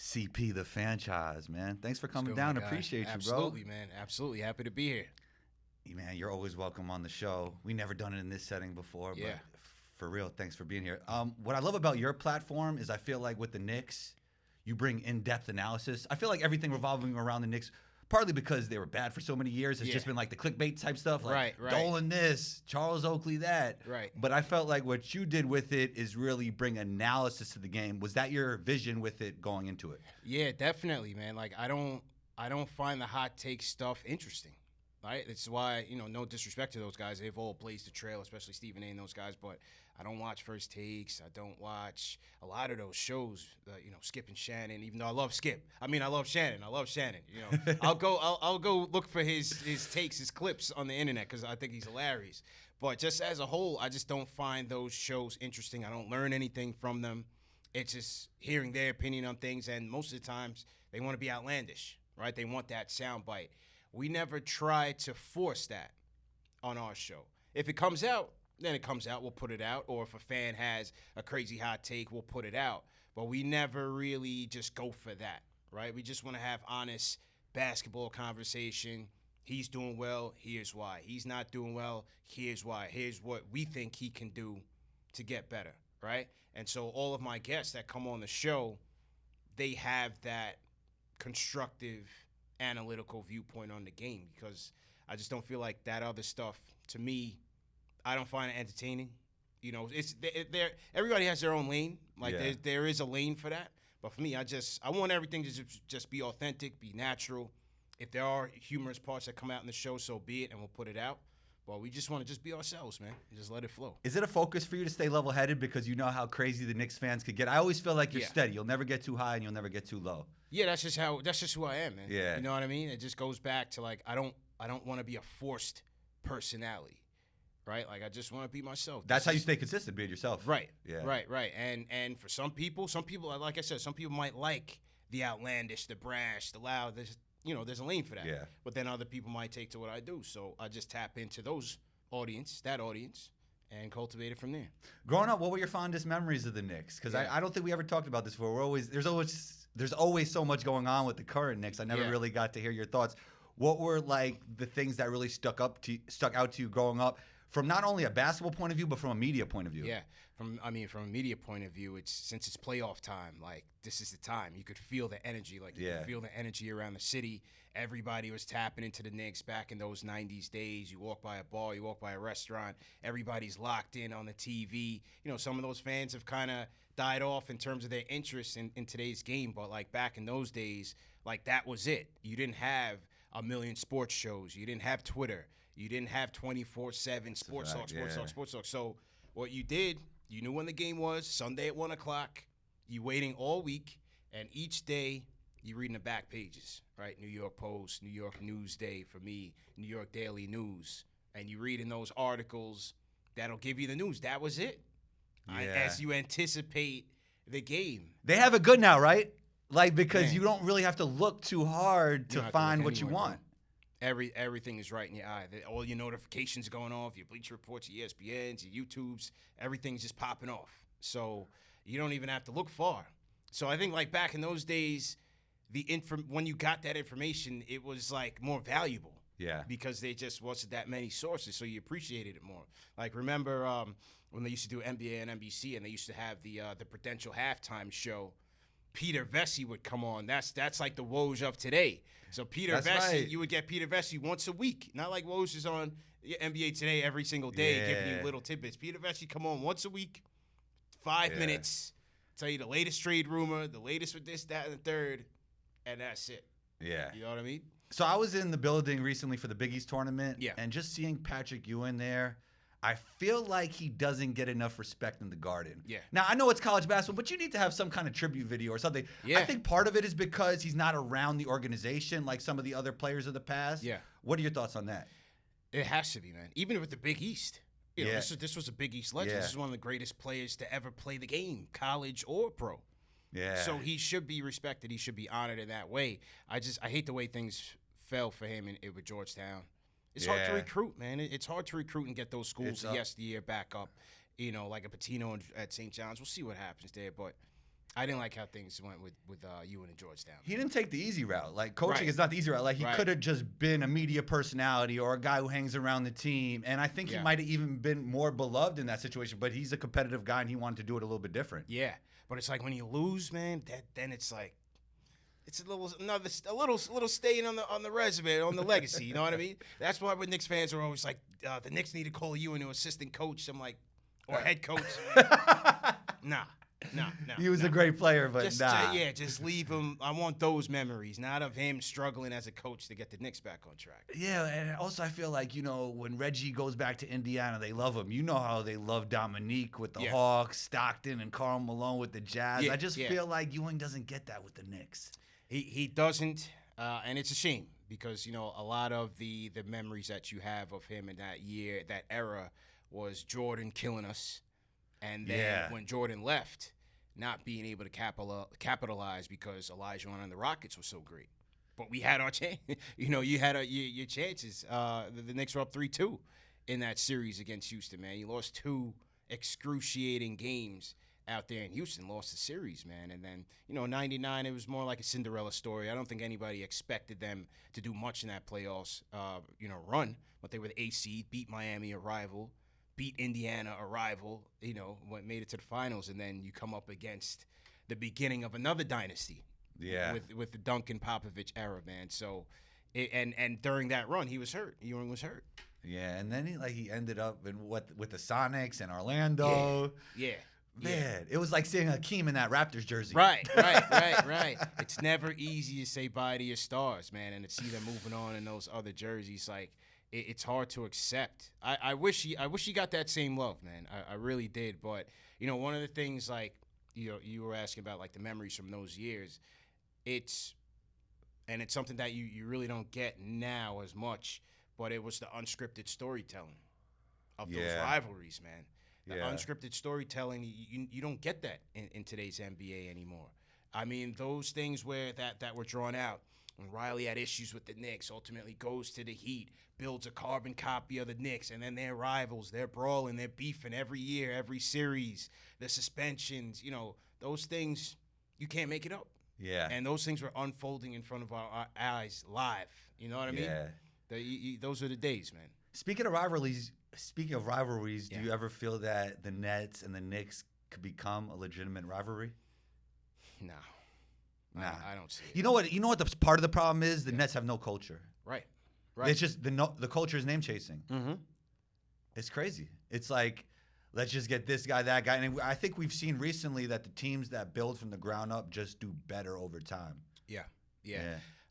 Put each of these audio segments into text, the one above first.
CP the franchise, man. Thanks for coming Let's go, down. my guy. Appreciate you, bro. Absolutely, man. Absolutely. Happy to be here. Man, you're always welcome on the show. We never done it in this setting before, Yeah. but for real, thanks for being here. What I love about your platform is I feel like with the Knicks, you bring in-depth analysis. I feel like everything revolving around the Knicks, partly because they were bad for so many years, it's just been like the clickbait type stuff, like Right. Dolan this, Charles Oakley that. Right. But I felt like what you did with it is really bring analysis to the game. Was that your vision with it going into it? Yeah, definitely, man. Like I don't find the hot take stuff interesting. Right? It's why, no disrespect to those guys. They've all blazed the trail, especially Stephen A. and those guys. But I don't watch First Takes. I don't watch a lot of those shows, Skip and Shannon, even though I love Skip. I love Shannon. I'll go look for his takes, his clips on the internet because I think he's hilarious. But just as a whole, I just don't find those shows interesting. I don't learn anything from them. It's just hearing their opinion on things. And most of the times, they want to be outlandish, right? They want that soundbite. We never try to force that on our show. If it comes out, then it comes out. We'll put it out. Or if a fan has a crazy hot take, we'll put it out. But we never really just go for that, right? We just want to have honest basketball conversation. He's doing well. Here's why. He's not doing well. Here's why. Here's what we think he can do to get better, right? And so all of my guests that come on the show, they have that constructive analytical viewpoint on the game because I just don't feel like that other stuff, to me, I don't find it entertaining. It's everybody has their own lane. Like there is a lane for that. But for me, I want everything to just be authentic, be natural. If there are humorous parts that come out in the show, so be it, and we'll put it out. But we just want to just be ourselves, man, and just let it flow. Is it a focus for you to stay level-headed because you know how crazy the Knicks fans could get? I always feel like you're steady. You'll never get too high and you'll never get too low. Yeah, that's just who I am, man. Yeah. You know what I mean? It just goes back to like I don't want to be a forced personality, right? Like I just want to be myself. That's how you stay consistent, being yourself. Right. Yeah. Right. And for some people, like I said, some people might like the outlandish, the brash, the loud. There's a lane for that. Yeah. But then other people might take to what I do. So I just tap into that audience, and cultivate it from there. Growing up, what were your fondest memories of the Knicks? Because I don't think we ever talked about this before. There's always so much going on with the current Knicks. I never really got to hear your thoughts. What were like the things that really stuck out to you growing up, from not only a basketball point of view, but from a media point of view? Yeah, from a media point of view, since it's playoff time, like this is the time. You could feel the energy, you could feel the energy around the city. Everybody was tapping into the Knicks back in those 90s days. You walk by a bar, you walk by a restaurant, everybody's locked in on the TV. Some of those fans have kind of died off in terms of their interest in today's game, but like back in those days, like that was it. You didn't have a million sports shows. You didn't have Twitter. You didn't have 24/7 sports talk. So what you did, you knew when the game was, Sunday at 1 o'clock. You waiting all week, and each day you reading the back pages, right? New York Post, New York Newsday for me, New York Daily News. And you reading those articles that'll give you the news. That was it. As you anticipate the game. They have it good now, right? Like, because you don't really have to look too hard to find what you want. Everything is right in your eye. All your notifications going off, your Bleacher Reports, your ESPNs, your YouTubes, everything's just popping off. So you don't even have to look far. So I think like back in those days, when you got that information, it was like more valuable. Yeah. Because there just wasn't that many sources, so you appreciated it more. Like remember when they used to do NBA and NBC, and they used to have the Prudential halftime show. Peter Vesey would come on. That's like the Woj of today. So Peter Vesey, you would get Peter Vesey once a week. Not like Woj is on NBA Today every single day giving you little tidbits. Peter Vesey come on once a week, 5 minutes, tell you the latest trade rumor, the latest with this, that, and the third, and that's it. Yeah. You know what I mean? So I was in the building recently for the Big East tournament, and just seeing Patrick Ewing there, I feel like he doesn't get enough respect in the Garden. Yeah. Now, I know it's college basketball, but you need to have some kind of tribute video or something. Yeah. I think part of it is because he's not around the organization like some of the other players of the past. Yeah. What are your thoughts on that? It has to be, man. Even with the Big East. This was a Big East legend. This is one of the greatest players to ever play the game, college or pro. Yeah. So he should be respected. He should be honored in that way. I hate the way things fell for him with Georgetown. It's hard to recruit, man. It's hard to recruit and get those schools yesteryear back up. Like a Patino at St. John's. We'll see what happens there, but I didn't like how things went with Ewan and Georgetown. He didn't take the easy route. Like, coaching Right. is not the easy route. Like, he Right. could have just been a media personality or a guy who hangs around the team. And I think he Yeah. might have even been more beloved in that situation. But he's a competitive guy, and he wanted to do it a little bit different. Yeah, but it's like when you lose, man. Then it's like it's a little stain on the resume, on the legacy. You know what I mean? That's why when Knicks fans are always like, the Knicks need to call you into assistant coach. I'm like, or head coach. Nah. He was a great player, but just, nah. just leave him. I want those memories, not of him struggling as a coach to get the Knicks back on track. Yeah, and also I feel like, when Reggie goes back to Indiana, they love him. You know how they love Dominique with the Hawks, Stockton, and Karl Malone with the Jazz. I just feel like Ewing doesn't get that with the Knicks. He doesn't, and it's a shame because, a lot of the memories that you have of him in that year, that era, was Jordan killing us. And then when Jordan left, not being able to capitalize because Elijah and the Rockets were so great. But we had our chance. You had your chances. The Knicks were up 3-2 in that series against Houston, man. You lost 2 excruciating games out there in Houston, lost the series, man. And then, 99, it was more like a Cinderella story. I don't think anybody expected them to do much in that playoffs, run. But they were the 8th seed, beat Miami, a rival, beat Indiana, a rival, made it to the finals. And then you come up against the beginning of another dynasty. Yeah. With the Duncan Popovich era, man. So, and during that run, he was hurt. Ewing was hurt. Yeah, and then he ended up with the Sonics and Orlando. Yeah. Man, it was like seeing Hakeem in that Raptors jersey. Right. It's never easy to say bye to your stars, man, and to see them moving on in those other jerseys, like it's hard to accept. I wish he got that same love, man. I really did. But one of the things, like you were asking about, like the memories from those years, it's something that you really don't get now as much. But it was the unscripted storytelling of those rivalries, man. The unscripted storytelling, you don't get that in today's NBA anymore. I mean, those things where that were drawn out, when Riley had issues with the Knicks, ultimately goes to the Heat, builds a carbon copy of the Knicks, and then they're rivals, they're brawling, they're beefing every year, every series, the suspensions, those things, you can't make it up. Yeah. And those things were unfolding in front of our eyes live. You know what I mean? Yeah. Those are the days, man. Speaking of rivalries, do you ever feel that the Nets and the Knicks could become a legitimate rivalry? No. Nah. I don't see it. You know what the part of the problem is? The Nets have no culture. Right. It's just the culture is name chasing. Mm-hmm. It's crazy. It's like, let's just get this guy, that guy. And I think we've seen recently that the teams that build from the ground up just do better over time. Yeah.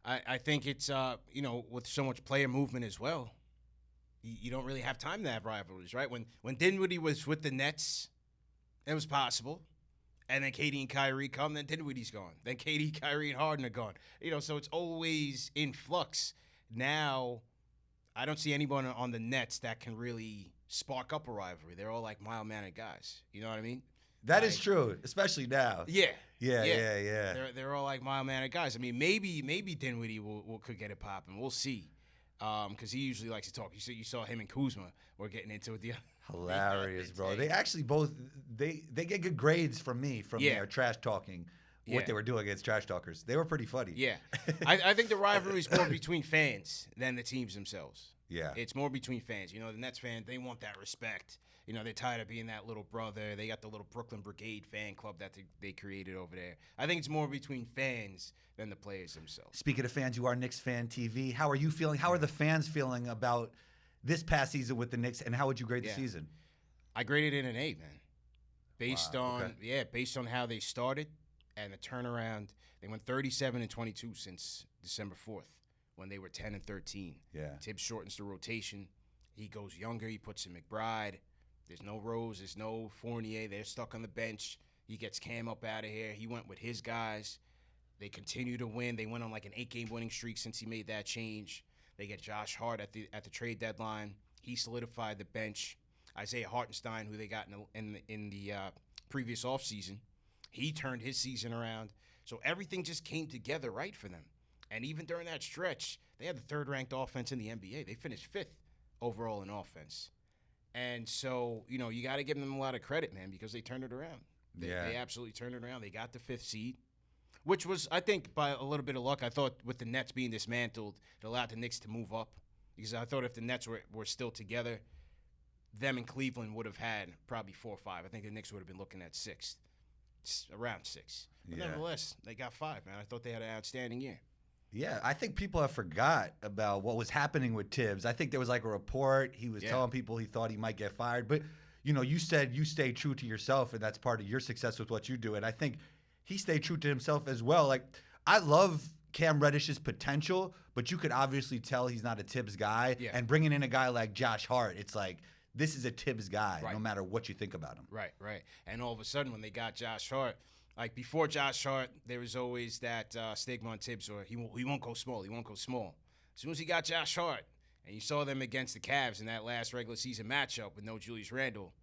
I think it's, with so much player movement as well, you don't really have time to have rivalries, right? When Dinwiddie was with the Nets, it was possible. And then KD and Kyrie come, then Dinwiddie's gone. Then KD, Kyrie, and Harden are gone. So it's always in flux. Now, I don't see anyone on the Nets that can really spark up a rivalry. They're all like mild-mannered guys. You know what I mean? That is true, especially now. Yeah. They're all like mild-mannered guys. I mean, maybe Dinwiddie could get it popping. We'll see. Because he usually likes to talk. You saw him and Kuzma were getting into it. Hilarious, bro. They actually both they get good grades from me from their trash talking. What they were doing against trash talkers. They were pretty funny. Yeah. I think the rivalry is more between fans than the teams themselves. Yeah. It's more between fans. The Nets fans, they want that respect. They're tired of being that little brother. They got the little Brooklyn Brigade fan club that they created over there. I think it's more between fans than the players themselves. Speaking of fans, you are Knicks Fan TV. How are you feeling? How are the fans feeling about this past season with the Knicks, and how would you grade the season? I graded it an A, man. Based on how they started and the turnaround. They went 37-22 since December 4th when they were 10-13. Yeah. Tibbs shortens the rotation. He goes younger. He puts in McBride. There's no Rose. There's no Fournier. They're stuck on the bench. He gets Cam up out of here. He went with his guys. They continue to win. They went on like an 8-game winning streak since he made that change. They get Josh Hart at the trade deadline. He solidified the bench. Isaiah Hartenstein, who they got in the previous offseason, he turned his season around. So everything just came together right for them. And even during that stretch, they had the third-ranked offense in the NBA. They finished 5th overall in offense. And so, you got to give them a lot of credit, man, because they turned it around. They absolutely turned it around. They got the 5th seed, which was, I think, by a little bit of luck. I thought with the Nets being dismantled, it allowed the Knicks to move up. Because I thought if the Nets were still together, them and Cleveland would have had probably 4 or 5. I think the Knicks would have been looking at 6, around 6. But nevertheless, they got 5, man. I thought they had an outstanding year. Yeah, I think people have forgot about what was happening with Tibbs. I think there was like a report. He was telling people he thought he might get fired. But, you said you stay true to yourself, and that's part of your success with what you do. And I think he stayed true to himself as well. Like, I love Cam Reddish's potential, but you could obviously tell he's not a Tibbs guy. Yeah. And bringing in a guy like Josh Hart, it's like, this is a Tibbs guy, no matter what you think about him. Right. And all of a sudden, when they got Josh Hart, like before Josh Hart, there was always that stigma on Tibbs, or he won't go small. He won't go small. As soon as he got Josh Hart, and you saw them against the Cavs in that last regular season matchup with no Julius Randle,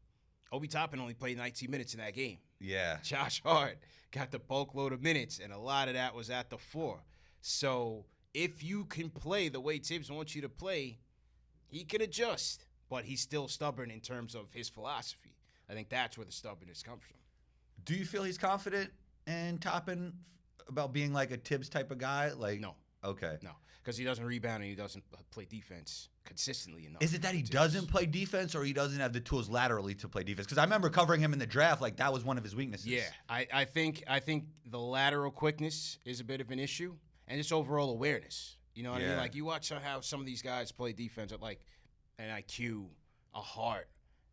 Obi Toppin only played 19 minutes in that game. Yeah. Josh Hart got the bulk load of minutes, and a lot of that was at the 4. So if you can play the way Tibbs wants you to play, he can adjust, but he's still stubborn in terms of his philosophy. I think that's where the stubbornness comes from. Do you feel he's confident in Toppin about being like a Tibbs type of guy? Like, no. Okay. No, because he doesn't rebound and he doesn't play defense consistently enough. Is it that he doesn't play defense, or he doesn't have the tools laterally to play defense? Because I remember covering him in the draft, like that was one of his weaknesses. Yeah, I think the lateral quickness is a bit of an issue, and just overall awareness. You know what I mean? Like, you watch how some of these guys play defense at like an IQ, a heart.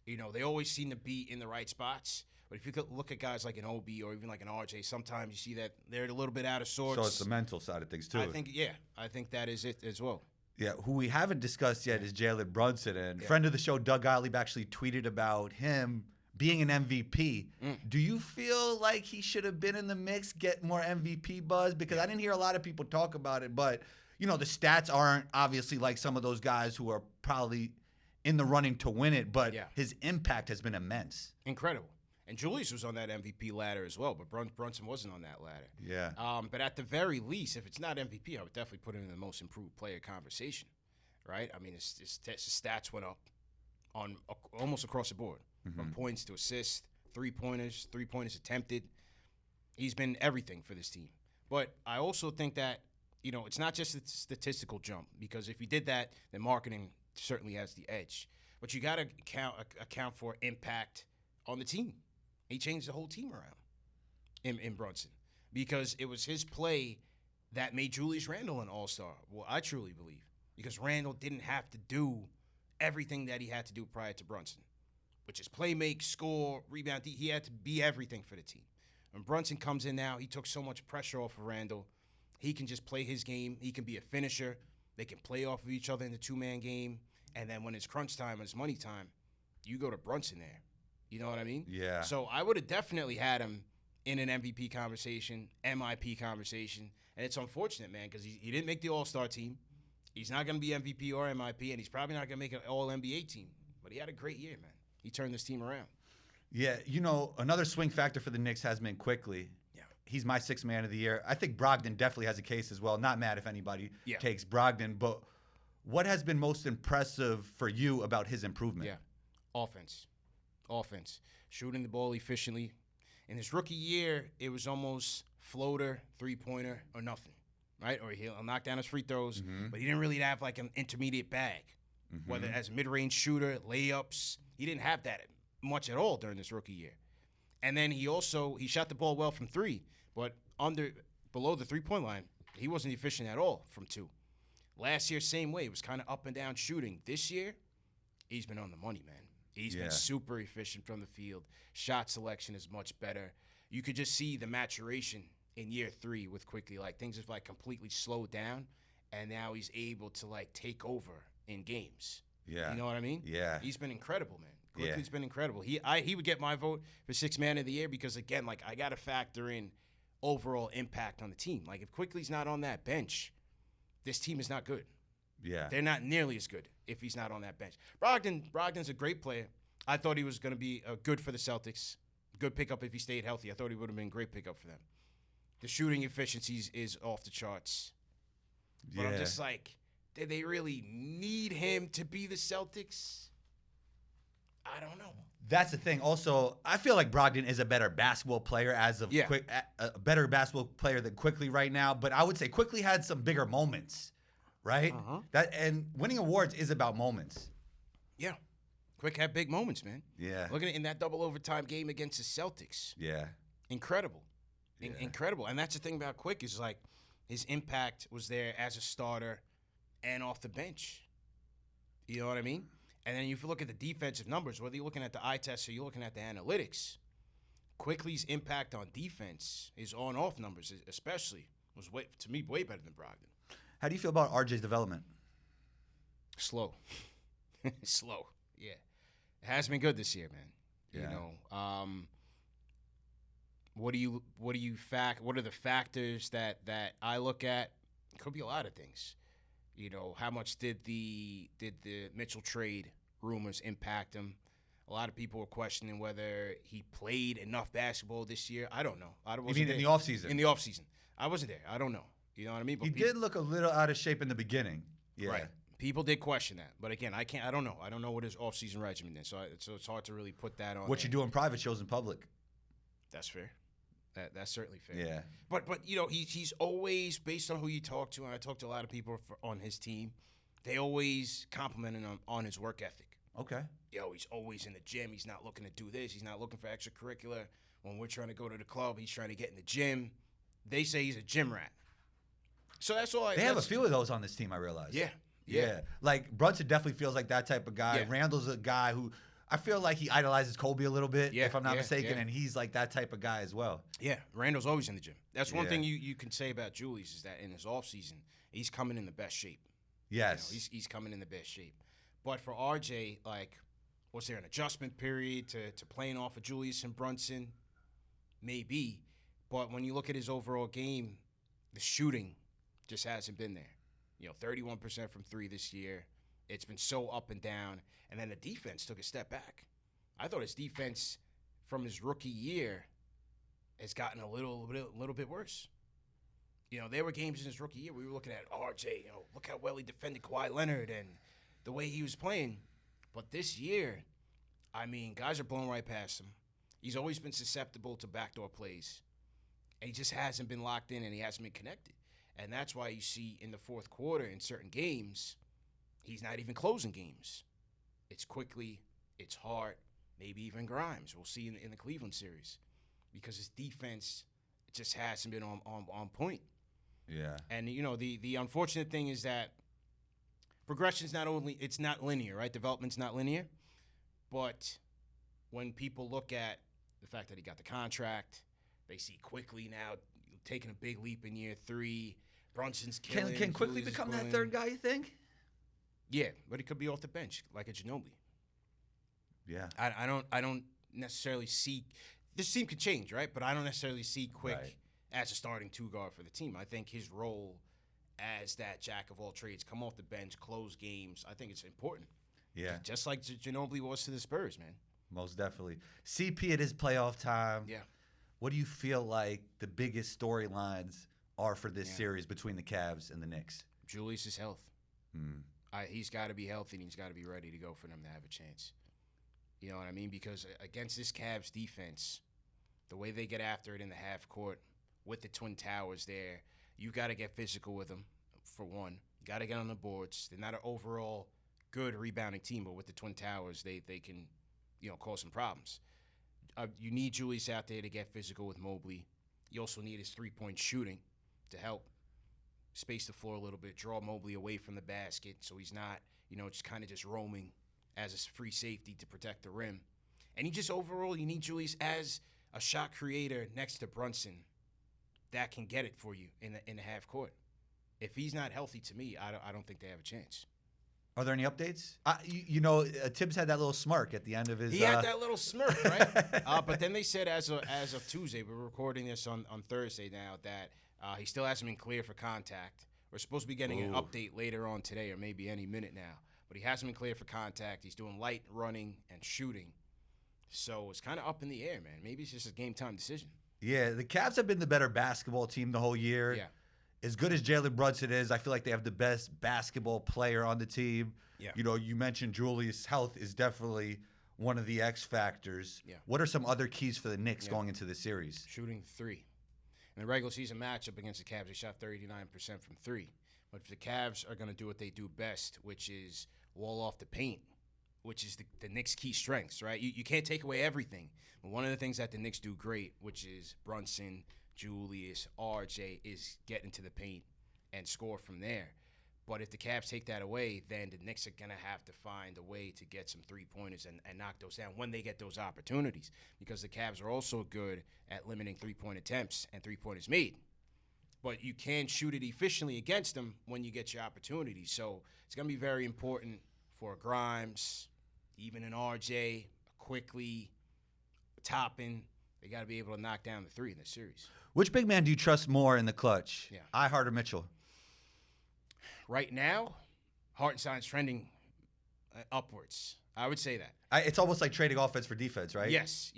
They always seem to be in the right spots. But if you could look at guys like an OB or even like an RJ, sometimes you see that they're a little bit out of sorts. So it's the mental side of things too. I think that is it as well. Yeah, who we haven't discussed yet is Jalen Brunson. And friend of the show, Doug Gottlieb, actually tweeted about him being an MVP. Do you feel like he should have been in the mix, get more MVP buzz? Because I didn't hear a lot of people talk about it, but, the stats aren't obviously like some of those guys who are probably in the running to win it, but his impact has been immense. Incredible. And Julius was on that MVP ladder as well, but Brunson wasn't on that ladder. Yeah. But at the very least, if it's not MVP, I would definitely put him in the most improved player conversation, right? I mean, his stats went up on almost across the board, from points to assists, 3-pointers, 3-pointers attempted. He's been everything for this team. But I also think that, it's not just a statistical jump, because if you did that, then marketing certainly has the edge. But you got to account for impact on the team. He changed the whole team around in Brunson, because it was his play that made Julius Randle an all-star. Well, I truly believe, because Randle didn't have to do everything that he had to do prior to Brunson, which is play, make, score, rebound. He had to be everything for the team. When Brunson comes in now, he took so much pressure off of Randle. He can just play his game. He can be a finisher. They can play off of each other in the two-man game. And then when it's crunch time, it's money time, you go to Brunson there. You know what I mean? Yeah. So I would have definitely had him in an MVP conversation, MIP conversation. And it's unfortunate, man, because he didn't make the All-Star team. He's not going to be MVP or MIP, and he's probably not going to make an All-NBA team. But he had a great year, man. He turned this team around. Yeah, another swing factor for the Knicks has been Quickley. Yeah. He's my 6th man of the year. I think Brogdon definitely has a case as well. Not mad if anybody takes Brogdon. But what has been most impressive for you about his improvement? Yeah, offense, shooting the ball efficiently. In his rookie year, it was almost floater, 3-pointer, or nothing, right? Or he'll knock down his free throws, but he didn't really have like an intermediate bag, whether as a mid-range shooter, layups. He didn't have that much at all during this rookie year. And then he shot the ball well from 3, but below the 3-point line, he wasn't efficient at all from 2. Last year, same way. It was kind of up and down shooting. This year, he's been on the money, man. He's been super efficient from the field. Shot selection is much better. You could just see the maturation in year 3 with Quickley. Like, things have like completely slowed down, and now he's able to like take over in games. Yeah. You know what I mean? Yeah. He's been incredible, man. Quickley's been incredible. He would get my vote for 6th man of the year, because again, like, I got to factor in overall impact on the team. Like, if Quickley's not on that bench, this team is not good. Yeah. They're not nearly as good if he's not on that bench. Brogdon's a great player. I thought he was going to be good for the Celtics. Good pickup if he stayed healthy. I thought he would have been a great pickup for them. The shooting efficiencies is off the charts. But I'm just like, did they really need him to be the Celtics? I don't know. That's the thing. Also, I feel like Brogdon is a better basketball player a better basketball player than Quickley right now. But I would say Quickley had some bigger moments, right? And winning awards is about moments. Yeah. Quick had big moments, man. Yeah. Look at it in that double overtime game against the Celtics. Yeah. Incredible. Yeah. Incredible. And that's the thing about Quick is like his impact was there as a starter and off the bench. You know what I mean? And then if you look at the defensive numbers, whether you're looking at the eye test or you're looking at the analytics, Quickley's impact on defense, his on-off numbers especially, was, to me, way better than Brogdon. How do you feel about RJ's development? Slow. Slow, yeah. It has been good this year, man. Yeah. You know, what are the factors that I look at? It could be a lot of things. You know, how much did the Mitchell trade rumors impact him? A lot of people were questioning whether he played enough basketball this year. I don't know. You mean in the offseason? In the offseason. I wasn't there. I don't know. You know what I mean? But he did look a little out of shape in the beginning. Yeah. Right. People did question that. But again, I don't know. I don't know what his offseason regimen is. So it's hard to really put that on. What you do in private shows in public. That's fair. That's certainly fair. Yeah. But you know, he's always, based on who you talk to, and I talk to a lot of people on his team, they always complimented him on his work ethic. Okay. Yo, he's always in the gym. He's not looking to do this. He's not looking for extracurricular. When we're trying to go to the club, he's trying to get in the gym. They say he's a gym rat. So that's all. They have a few of those on this team, I realize. Yeah. Like Brunson definitely feels like that type of guy. Yeah. Randall's a guy who I feel like he idolizes Kobe a little bit, if I'm not mistaken, yeah. and he's like that type of guy as well. Yeah, Randall's always in the gym. That's one Yeah. thing you can say about Julius is that in his offseason, he's coming in the best shape. Yes. You know, he's coming in the best shape. But for RJ, like, was there an adjustment period to playing off of Julius and Brunson? Maybe. But when you look at his overall game, the shooting just hasn't been there. You know, 31% from three this year. It's been so up and down. And then the defense took a step back. I thought his defense from his rookie year has gotten a little bit worse. You know, there were games in his rookie year we were looking at RJ, you know, look how well he defended Kawhi Leonard and the way he was playing. But this year, I mean, guys are blowing right past him. He's always been susceptible to backdoor plays. And he just hasn't been locked in and he hasn't been connected. And that's why you see in the fourth quarter in certain games, he's not even closing games. It's Quickley, it's Hart, maybe even Grimes. We'll see in the Cleveland series because his defense just hasn't been on point. Yeah. And, you know, the unfortunate thing is that progression's it's not linear, right? Development's not linear. But when people look at the fact that he got the contract, they see Quickley now taking a big leap in year 3. Brunson's killing. Can Quickley become that third guy, you think? Yeah, but he could be off the bench like a Ginobili. Yeah. I don't necessarily see this team could change, right? But I don't necessarily see Quick as a starting 2-guard for the team. I think his role as that jack of all trades, come off the bench, close games, I think it's important. Yeah. Just like Ginobili was to the Spurs, man. Most definitely. CP, it is playoff time. Yeah. What do you feel like the biggest storylines are for this series between the Cavs and the Knicks? Julius' health. Hmm. He's got to be healthy and he's got to be ready to go for them to have a chance. You know what I mean? Because against this Cavs defense, the way they get after it in the half court with the Twin Towers there, you got to get physical with them, for one. You got to get on the boards. They're not an overall good rebounding team, but with the Twin Towers, they can, you know, cause some problems. You need Julius out there to get physical with Mobley. You also need his three-point shooting to help space the floor a little bit, draw Mobley away from the basket so he's not, you know, just kind of just roaming as a free safety to protect the rim. And you need Julius as a shot creator next to Brunson that can get it for you in the half court. If he's not healthy, to me, I don't think they have a chance. Are there any updates? Tibbs had that little smirk at the end of his. He had that little smirk, right? But then they said as of Tuesday, we're recording this on Thursday now, that he still hasn't been cleared for contact. We're supposed to be getting an update later on today or maybe any minute now. But he hasn't been cleared for contact. He's doing light running and shooting. So it's kind of up in the air, man. Maybe it's just a game-time decision. Yeah, the Cavs have been the better basketball team the whole year. Yeah. As good as Jalen Brunson is, I feel like they have the best basketball player on the team. Yeah. You know, you mentioned Julius' health is definitely one of the X factors. Yeah. What are some other keys for the Knicks Yeah. going into the series? Shooting 3. In the regular season matchup against the Cavs, they shot 39% from 3. But if the Cavs are going to do what they do best, which is wall off the paint, which is the Knicks' key strengths, right? You can't take away everything. But one of the things that the Knicks do great, which is Brunson, Julius, RJ, is get into the paint and score from there. But if the Cavs take that away, then the Knicks are going to have to find a way to get some three-pointers and knock those down when they get those opportunities. Because the Cavs are also good at limiting three-point attempts and three-pointers made. But you can shoot it efficiently against them when you get your opportunities. So it's going to be very important for Grimes, even an RJ, Quickley, Toppin. They got to be able to knock down the 3 in this series. Which big man do you trust more in the clutch? Yeah. Ihart or Mitchell? Right now, Hartenstein's trending upwards. I would say that. It's almost like trading offense for defense, right? Yes.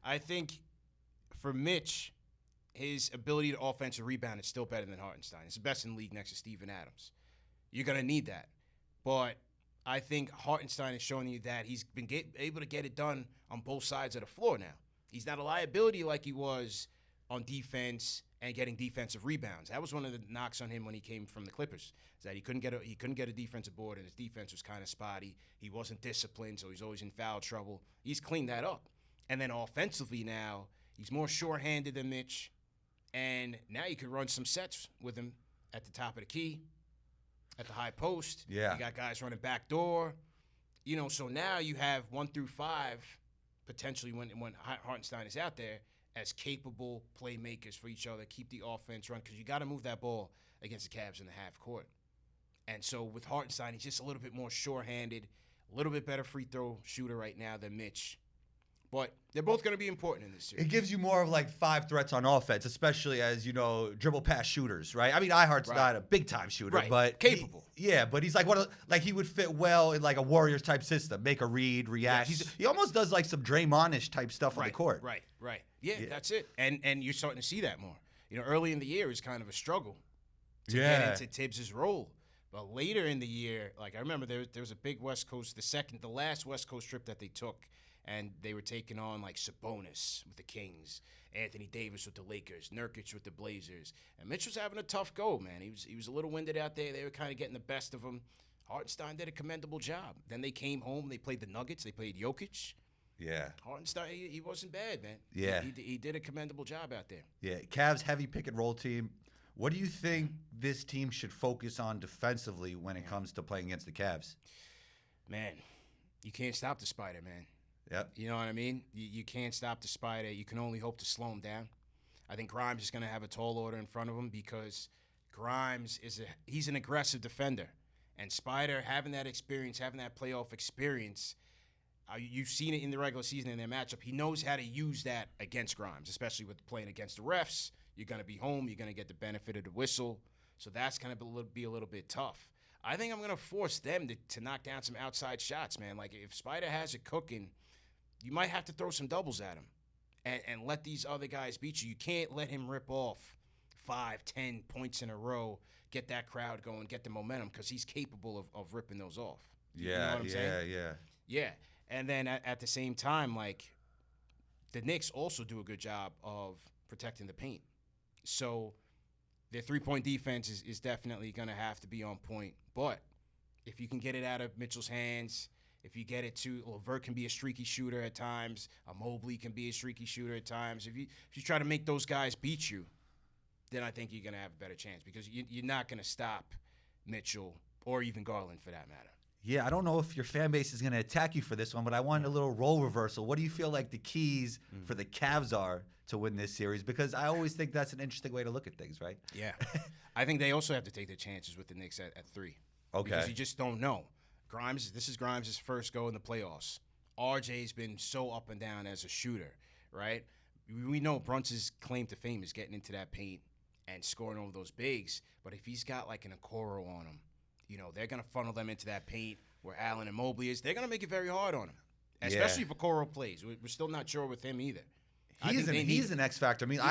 I think for Mitch, his ability to offensive rebound is still better than Hartenstein. It's the best in the league next to Steven Adams. You're going to need that. But I think Hartenstein is showing you that he's been able to get it done on both sides of the floor now. He's not a liability like he was on defense and getting defensive rebounds. That was one of the knocks on him when he came from the Clippers, is that he couldn't get a defensive board, and his defense was kind of spotty. He wasn't disciplined, so he's always in foul trouble. He's cleaned that up. And then offensively now, he's more sure-handed than Mitch, and now you can run some sets with him at the top of the key, at the high post. Yeah. You got guys running back door. So now you have 1 through 5, potentially when Hartenstein is out there, as capable playmakers for each other, keep the offense running, because you got to move that ball against the Cavs in the half court. And so with Hartenstein, he's just a little bit more sure-handed, a little bit better free throw shooter right now than Mitch. But they're both going to be important in this series. It gives you more of like 5 threats on offense, especially as, dribble pass shooters, right? I mean, Ihart's not a big-time shooter, but capable. But he's like he would fit well in like a Warriors type system, make a read, react. Yes. He almost does like some Draymond-ish type stuff on the court. Right. Yeah, that's it. And you're starting to see that more. Early in the year is kind of a struggle to get into Tibbs' role. But later in the year, like I remember there was a big West Coast, the last West Coast trip that they took, and they were taking on like Sabonis with the Kings, Anthony Davis with the Lakers, Nurkic with the Blazers. And Mitch was having a tough go, man. He was a little winded out there. They were kind of getting the best of him. Hartenstein did a commendable job. Then they came home. They played the Nuggets. They played Jokic. Yeah. Hartenstein, he wasn't bad, man. Yeah. He did a commendable job out there. Yeah. Cavs heavy pick and roll team. What do you think this team should focus on defensively when it comes to playing against the Cavs? Man, you can't stop the Spider, man. Yep. You know what I mean? You can't stop the Spider. You can only hope to slow him down. I think Grimes is going to have a tall order in front of him, because Grimes he's an aggressive defender. And Spider, having that experience, having that playoff experience, you've seen it in the regular season in their matchup. He knows how to use that against Grimes, especially with playing against the refs. You're going to be home. You're going to get the benefit of the whistle. So that's going to be a little bit tough. I think I'm going to force them to knock down some outside shots, man. Like, if Spider has it cooking, you might have to throw some doubles at him and let these other guys beat you. You can't let him rip off 5, 10 points in a row, get that crowd going, get the momentum, because he's capable of ripping those off. You know what I'm saying? Yeah. And then at the same time, like, the Knicks also do a good job of protecting the paint. So their three-point defense is definitely going to have to be on point. But if you can get it out of Mitchell's hands, if you get it to LeVert, can be a streaky shooter at times. Mobley can be a streaky shooter at times. If you try to make those guys beat you, then I think you're going to have a better chance, because you're not going to stop Mitchell or even Garland for that matter. Yeah, I don't know if your fan base is going to attack you for this one, but I wanted a little role reversal. What do you feel like the keys for the Cavs are to win this series? Because I always think that's an interesting way to look at things, right? Yeah. I think they also have to take their chances with the Knicks at 3. Okay. Because you just don't know. This is Grimes' first go in the playoffs. RJ's been so up and down as a shooter, right? We know Brunson's claim to fame is getting into that paint and scoring over those bigs, but if he's got like an Okoro on him, they're going to funnel them into that paint where Allen and Mobley is. They're going to make it very hard on him, especially if Okoro plays. We're still not sure with him either. He's an X factor. I mean, I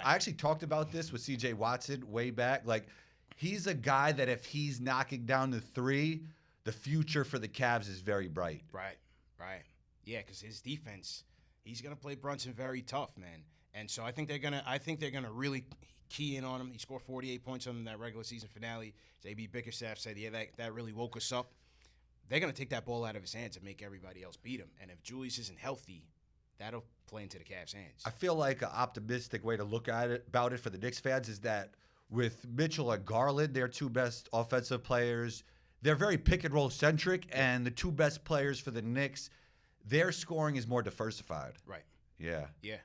actually talked about this with C.J. Watson way back. Like, he's a guy that if he's knocking down the 3, the future for the Cavs is very bright. Right. Yeah, because his defense, he's gonna play Brunson very tough, man. And so I think they're gonna really key in on him. He scored 48 points on him in that regular season finale. JB Bickerstaff said, yeah, that really woke us up. They're gonna take that ball out of his hands and make everybody else beat him. And if Julius isn't healthy, that'll play into the Cavs' hands. I feel like an optimistic way to look at it about it for the Knicks fans is that with Mitchell and Garland, their two best offensive players, they're very pick and roll centric, and the two best players for the Knicks, their scoring is more diversified. Right. Yeah. Yeah.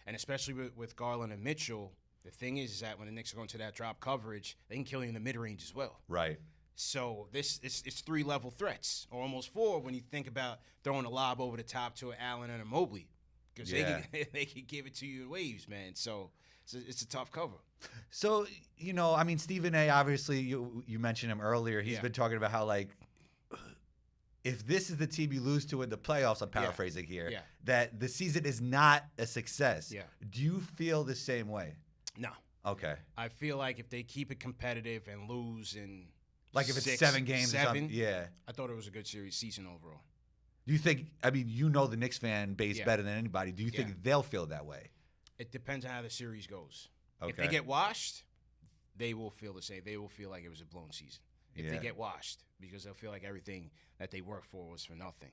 And especially with Garland and Mitchell, the thing is that when the Knicks are going to that drop coverage, they can kill you in the mid-range as well. Right. So it's 3-level threats, or almost 4 when you think about throwing a lob over the top to an Allen and a Mobley, because they can give it to you in waves, man. So it's a tough cover. So, I mean, Stephen A., obviously, you mentioned him earlier. He's been talking about how, like, if this is the team you lose to in the playoffs, I'm paraphrasing here, that the season is not a success. Yeah. Do you feel the same way? No. Okay. I feel like if they keep it competitive and lose in like if it's 7 games or something, I thought it was a good season overall. Do you think, I mean, the Knicks fan base better than anybody. Do you think they'll feel that way? It depends on how the series goes. Okay. If they get washed, they will feel the same. They will feel like it was a blown season. If they get washed, because they'll feel like everything that they worked for was for nothing.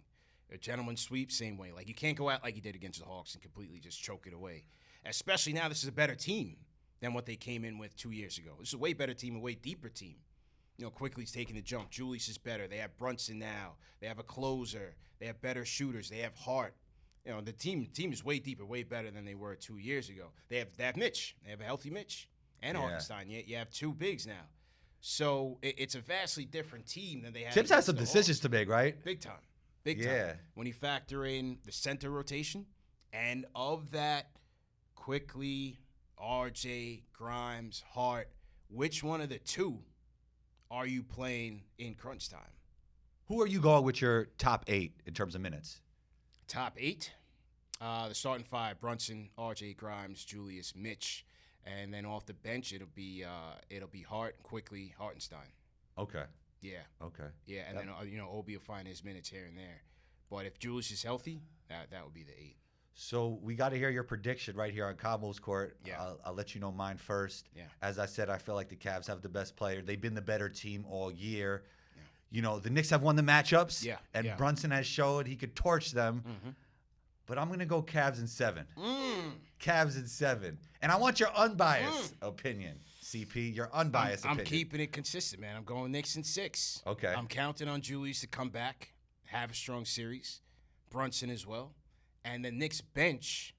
A gentleman's sweep, same way. Like, you can't go out like you did against the Hawks and completely just choke it away. Especially now, this is a better team than what they came in with 2 years ago. This is a way better team, a way deeper team. Quickley's taking the jump. Julius is better. They have Brunson now. They have a closer. They have better shooters. They have Hart. The team is way deeper, way better than they were 2 years ago. They have Mitch. They have a healthy Mitch and Hartenstein. You have 2 bigs now. So it's a vastly different team than they had. Tibbs has some decisions to make, right? Big time. Big time. When you factor in the center rotation, and of that, Quickley, RJ, Grimes, Hart, which one of the 2 are you playing in crunch time? Who are you going with your top 8 in terms of minutes? Top 8? The starting 5, Brunson, RJ, Grimes, Julius, Mitch. And then off the bench, it'll be Hart, Quickley, Hartenstein. Okay. Yeah. Okay. Yeah, and then Obi will find his minutes here and there. But if Julius is healthy, that would be the 8. So we got to hear your prediction right here on Camo's Court. Yeah. I'll let you know mine first. Yeah. As I said, I feel like the Cavs have the best player. They've been the better team all year. Yeah. The Knicks have won the matchups. Yeah. And yeah. Brunson has showed he could torch them. Mm-hmm. But I'm going to go Cavs in 7. Cavs in 7. And I want your unbiased opinion, CP, your unbiased opinion. I'm keeping it consistent, man. I'm going Knicks in 6. Okay. I'm counting on Julius to come back, have a strong series. Brunson as well. And the Knicks bench,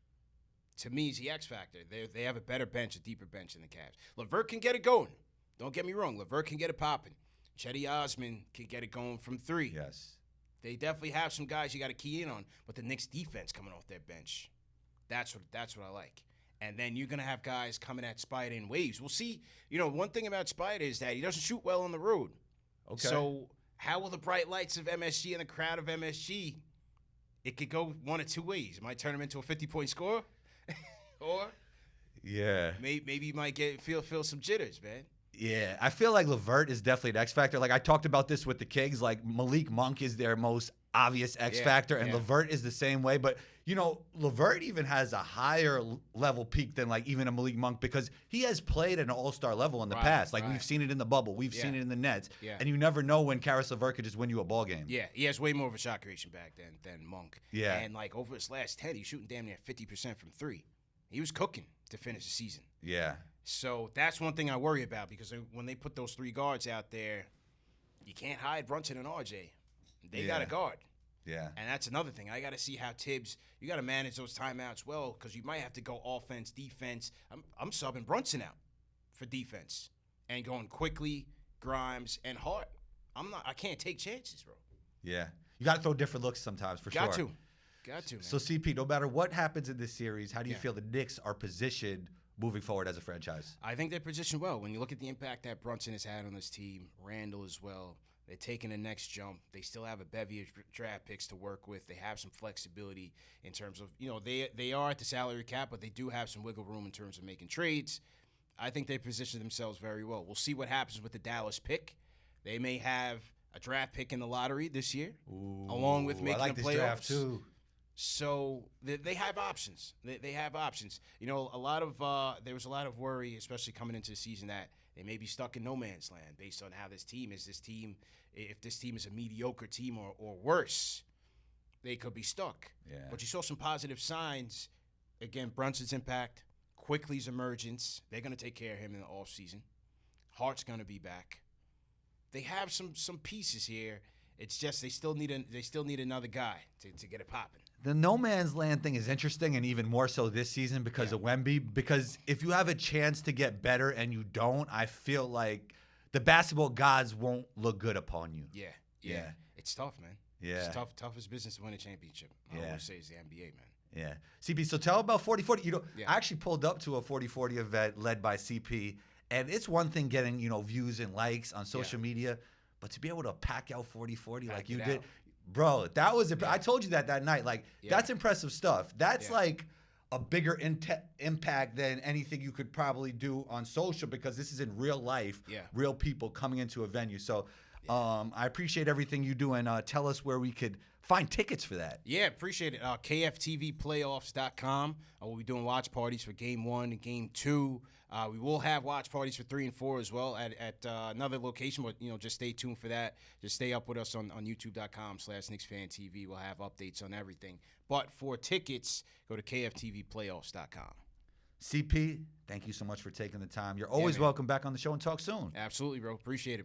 to me, is the X factor. They have a better bench, a deeper bench than the Cavs. LeVert can get it going. Don't get me wrong. LeVert can get it popping. Chetty Osman can get it going from 3. Yes. They definitely have some guys you got to key in on, but the Knicks defense coming off their bench, that's what I like. And then you're gonna have guys coming at Spider in waves. We'll see. One thing about Spider is that he doesn't shoot well on the road. Okay. So how will the bright lights of MSG and the crowd of MSG? It could go one of 2 ways. It might turn him into a 50-point scorer, or maybe you might feel some jitters, man. Yeah, I feel like LeVert is definitely an X factor. Like I talked about this with the Kings. Like Malik Monk is their most obvious X factor, and LeVert is the same way. But LeVert even has a higher level peak than like even a Malik Monk because he has played at an all-star level in the past. Like we've seen it in the bubble, we've seen it in the Nets, and you never know when Karis LeVert could just win you a ball game. Yeah, he has way more of a shot creation back than Monk. Yeah, and like over his last 10, he's shooting damn near 50% from 3. He was cooking to finish the season. Yeah. So that's one thing I worry about because when they put those 3 guards out there, you can't hide Brunson and RJ. They got a guard. Yeah. And that's another thing. I got to see how Tibbs, you got to manage those timeouts well because you might have to go offense, defense. I'm subbing Brunson out for defense and going Quickley, Grimes, and Hart. I can't take chances, bro. Yeah. You got to throw different looks sometimes for sure. Got to, man. So, CP, no matter what happens in this series, how do you feel the Knicks are positioned moving forward as a franchise? I think they're positioned well. When you look at the impact that Brunson has had on this team, Randall as well, they're taking the next jump. They still have a bevy of draft picks to work with. They have some flexibility in terms of, they are at the salary cap, but they do have some wiggle room in terms of making trades. I think they position themselves very well. We'll see what happens with the Dallas pick. They may have a draft pick in the lottery this year, Ooh, along with making I like the this playoffs. draft too. So they have options. They have options. You know, there was a lot of worry, especially coming into the season, that they may be stuck in no man's land based on how this team is. If this team is a mediocre team or worse, they could be stuck. Yeah. But you saw some positive signs. Again, Brunson's impact, Quickley's emergence. They're going to take care of him in the offseason. Hart's going to be back. They have some pieces here. It's just they still need another guy to get it popping. The no man's land thing is interesting, and even more so this season because of Wemby. Because if you have a chance to get better and you don't, I feel like the basketball gods won't look good upon you. Yeah. It's tough, man. Yeah. It's toughest business to win a championship. I always say it's the NBA, man. Yeah. CP, so tell about 40-40. I actually pulled up to a 40-40 event led by CP, and it's one thing getting, views and likes on social media, but to be able to pack out 40-40 like you did, bro, that was I told you that night. Like, that's impressive stuff. That's like a bigger impact than anything you could probably do on social, because this is in real life, real people coming into a venue. So I appreciate everything you do, and tell us where we could find tickets for that. Yeah, appreciate it. KFTVplayoffs.com. We'll be doing watch parties for Game 1 and Game 2. We will have watch parties for 3 and 4 as well at another location, but just stay tuned for that. Just stay up with us on YouTube.com/KnicksFanTV. We'll have updates on everything. But for tickets, go to KFTVplayoffs.com. CP, thank you so much for taking the time. You're always welcome back on the show, and talk soon. Absolutely, bro. Appreciate it.